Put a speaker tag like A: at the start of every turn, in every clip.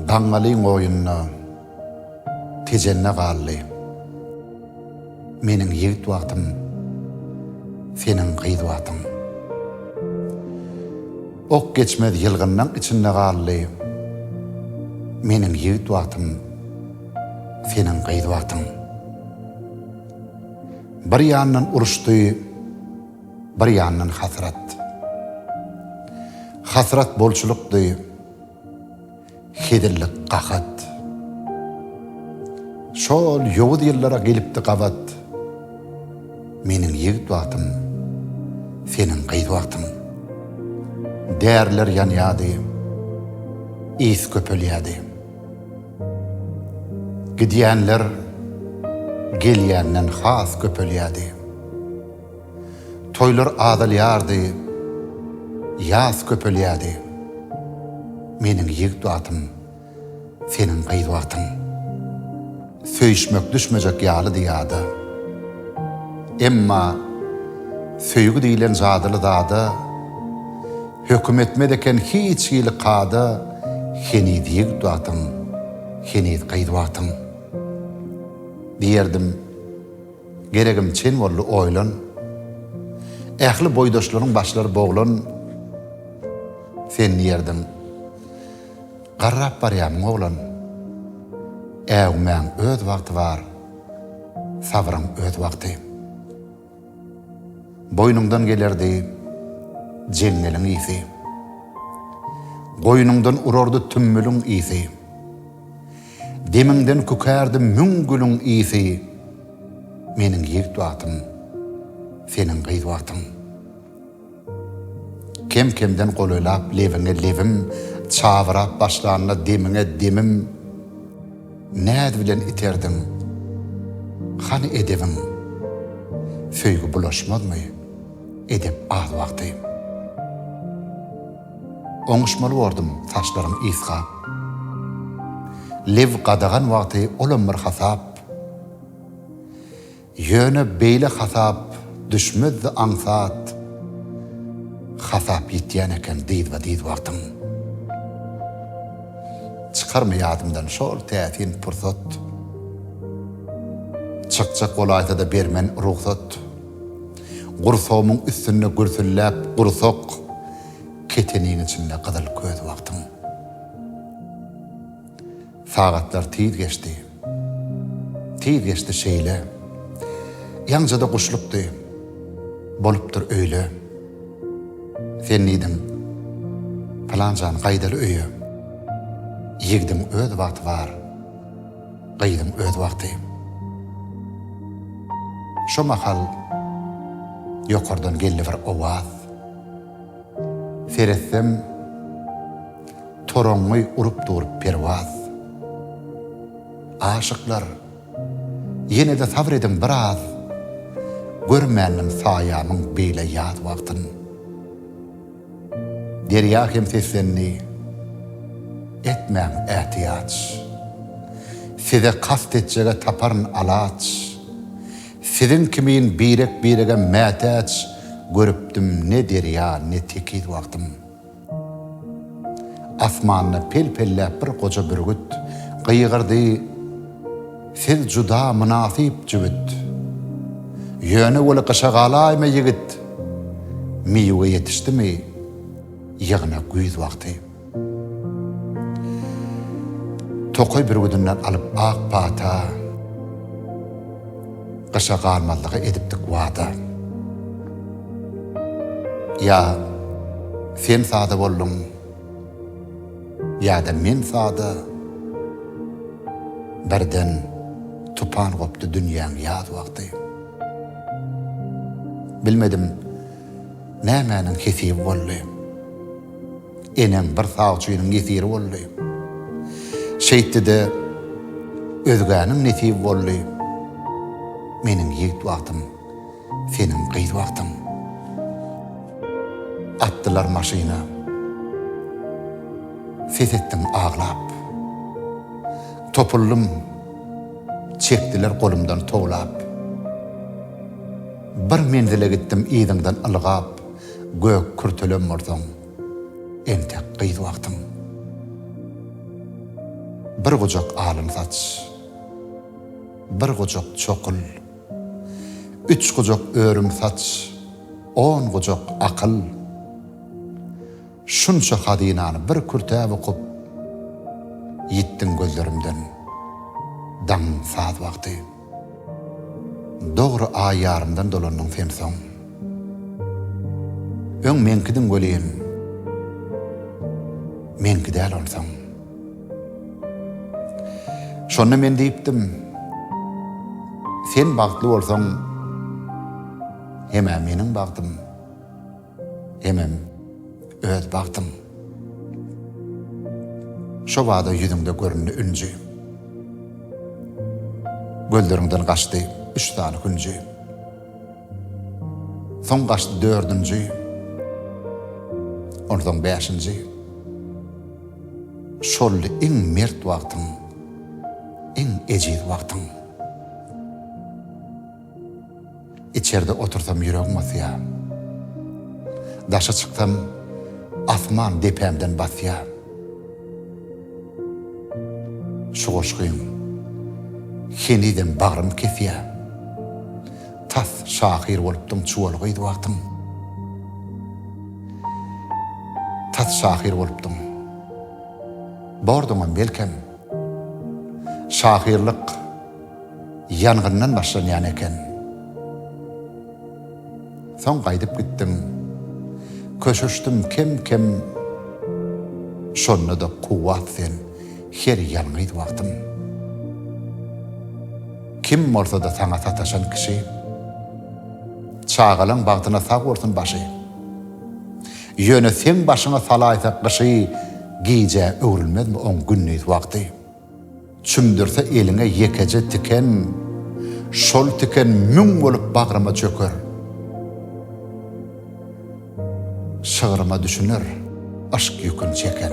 A: Gaňgalyň oýunna tejenne gally. Meniň ýigit wagtym, seniň gyýdy wagtyň. Ok geçmedi ýylgynyň içinde gally. Meniň ýigit wagtym, seniň gyýdy wagtyň. Bir ýandan uruşdy, bir ýandan hasrat. Hasrat bolçulukdy, hedirlik qahat. Şol ýowud ýyllara gelipdi gabat. Meniň ýigit wagtym, seniň gyýdy wagtyň. Därler ýanýady, ýs köpelýädi. Gidýänler gelýänden has köpelýädi. Toylar adalýardy, ýas köpelýädi. Meniň ýigit wagtym, seniň gyýdy wagtyň. Söýüşmek düşmejek ýaly diýady. Emma söýgü diýilen zadyly zada höküm etmedeken hiç ýyly qada henid ýigit wagtyň, henid gyýdy wagtyň. Diýerdim, geregim çen bolly oýlan. Ähli boýdaşlaryň başlary boglan. Sen diýerdim, garrap barýam oglan. Ägmäň öz wagty bar, sabryň öz wagty. Boynundan gelerdi jengeliň ýyzy. Goýunundan urardy tümmüliň ýyzy. Deminden kükärdi müngülüň ýyzy. Meniň ýigit wagtym, seniň gyýdy wagtyň. Kemden golaýlap lewiňe lewim, çawyrap başlanyna demiňe demim. Näde bilen iterdim? Hani edebiň? Söýgü bulaşmadmy? Edep az wagty. Oňuşmaly bordum taşlarym ýyska. Lew gadagan wagty olam bir hasap. Ýöne beýle hasap düşmedi aňsat. Hasap ýetýän eken diýdi wagtyň. Çıkarma ýadymdan şol täsin pursat. Çykçak bolaýsa da bermen ruhsat. Gursawmyň üstüne gürsüllap gursak, keteniň içinde gyzyl köz wagtyň. Sagatlar tiz geçdi. Tiz geçdi şeýle. Ýaňjada guşlukdy. Bolupdyr öýle. Sen nidim? Falanjan gaýdaly öýe. Ýigdim öz wagty bar. Gyýdym öz wagty. Şo mahal ýokardan geldi bir owaz. Feretsem torony urup durup perwaz. Aşyklar ýene de sabr edin biraz. Görmänim saýamyň beýle ýaz wagtyn. Derýa hem seslenni. Etmem ehtiyaç. Size kast etjege taparın alaç. Sizin kimin birege mätäç. Görüpdüm ne derya ne tekid wagtym. Asmanyny pelpellep bir goja bürgüt. Gyýgyrdy. Siz juda münasip jübüt. Ýöne bola gaşagalayma ýigit. Miýüge ýetişdimi? Ýygna güýz wagty. Tokoy bir güdünden alıp ak pata. Gışa galmalığı edipdik wada. Ya sen sada bollum. Ya da men sada. Birden tupan gopdy dünýäň ýaz wagty. Bilmedim nämäniň hesibi boldy. Enem bir sagçynyň gesiri boldy. Şeýtdi de özgäniň netibi boldy. Meniň ýigit wagtym, seniň gyýdy wagtyň. Atdylar maşyna. Sesetdim ağlap. Topullum, çekdiler golumdan toglap. Bir menzile gittim ýygyňdan ylgap, gök kürtelem mordoň. Entek gyýdy wagtym. bir gocak alın saç, bir gocak çokul, 3 gocak örüm saç, 10 gocak akıl. Şunça hadinanı bir kürtäp okup, yittin gözlerimden daň saat vakti. Doğru ayarımdan dolanın femsam. Öň menkidin göleyim, menkidäl olsam. Şonu men diýipdim, sen bagtly bolsaň, hemem meniň bagtym, hemem öz bagtym. Şo wada ýüzüňde görünýär ünji. Gözleriňden gaçdy 3 tane günji. Soň gaçdy 4-nji. Ondan 5-nji. Şol iň mert wagtyň, iň ejid wagtyň. İçeride otursam yüreğim basya. Daşa çıksam asman depemden basya. Şu goşguyum heniden bağrım kesya. Tas şahir bolupdum çuvalgıydı wagtym. Tas şahir bolupdum. Borduňam belkem. Şahirlik yangından başlanýan eken. Soň gaýdyp gitdim. Köşüşdüm kem şonda da kuwat sen her ýalňydy wagtym. Kim bolsa da saňa sataşan kişi çağalan bagtyna sag bolsun başy. Ýöne sen başyňa salaýsa kişi giýje öwrülmezmi on günnüýt wagty. Çümdürse eliňe ýekeje tiken, şol tiken müň bolup bagryma çöker. Şağırıma düşünür, aşk yükün çeken.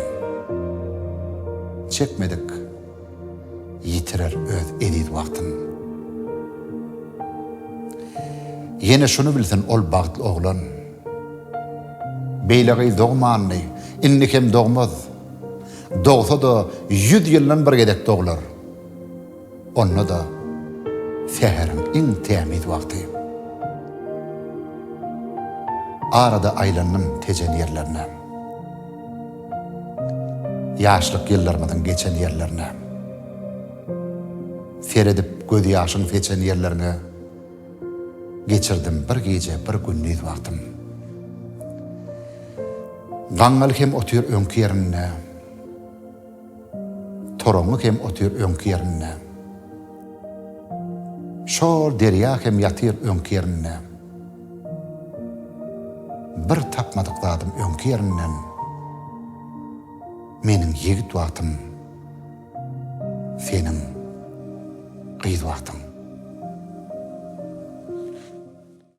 A: Çekmedik, yitirer öz edid wagtyn. Yine şunu bilsin ol bagtly oglan. Beýlegi dogmanly, innikem dogmaz. Dogsa da 100 ýyldan bir gedek doglar. Onna da seherin iň temid wagty. Arada aylandım tejen yerlerine. Yaşlık yıllarımdan geçen yerlerine. Seredip göz yaşın feçen yerlerine. Geçirdim bir gece bir günnüýt wagtym. Gaňaly hem otyr öňkü ýerine. Toroňy hem otyr öňkü ýerine. Şol derýa hem ýatyr öňkü ýerine. Bir tapmadık zadım öňkü ýerinden. Meniň ýigit wagtym, seniň gyz wagtyň.